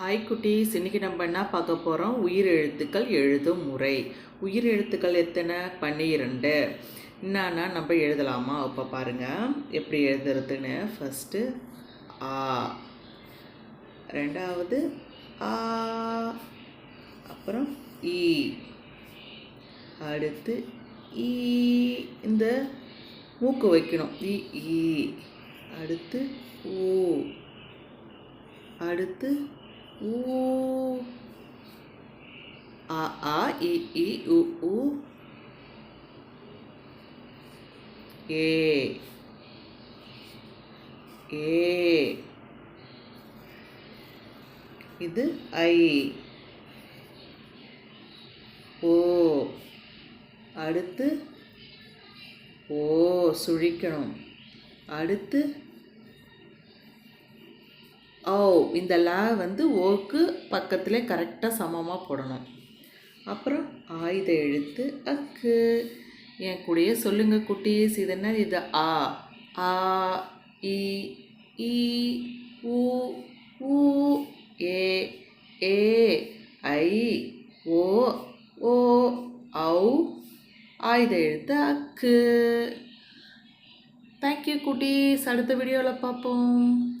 Hi குட்டீஸ், இன்னைக்கு நம்ம என்ன பார்க்க போகிறோம்? உயிர் எழுத்துக்கள் எழுதும் முறை. உயிர் எழுத்துக்கள் எத்தனை? 12. என்னன்னா நம்ம எழுதலாமா? இப்போ பாருங்கள் எப்படி எழுதுறதுன்னு. ஃபஸ்ட்டு ஆ, ரெண்டாவது ஆ, அப்புறம் ஈ, அடுத்து ஈ, இந்த மூக்கு வைக்கணும். ஈ, அடுத்து ஊ, அடுத்து ஊ, ஆ இ உ ஊ, ஏ இது ஐ, ஓ, அடுத்து ஓ சுழிக்கணும். அடுத்து ஓ, இந்த லா வந்து ஓக்கு பக்கத்தில் கரெக்டாக சமமாக போடணும். அப்புறம் ஆயுத எழுத்து அக்கு. என் கூடயே சொல்லுங்க குட்டீஸ், இது என்ன? இது ஆ, ஆ இ ஊ ஊ, ஏ ஐ, ஓ ஔ, ஆயுத எழுத்து அக்கு. தேங்க்யூ குட்டீஸ், அடுத்த வீடியோவில் பார்ப்போம்.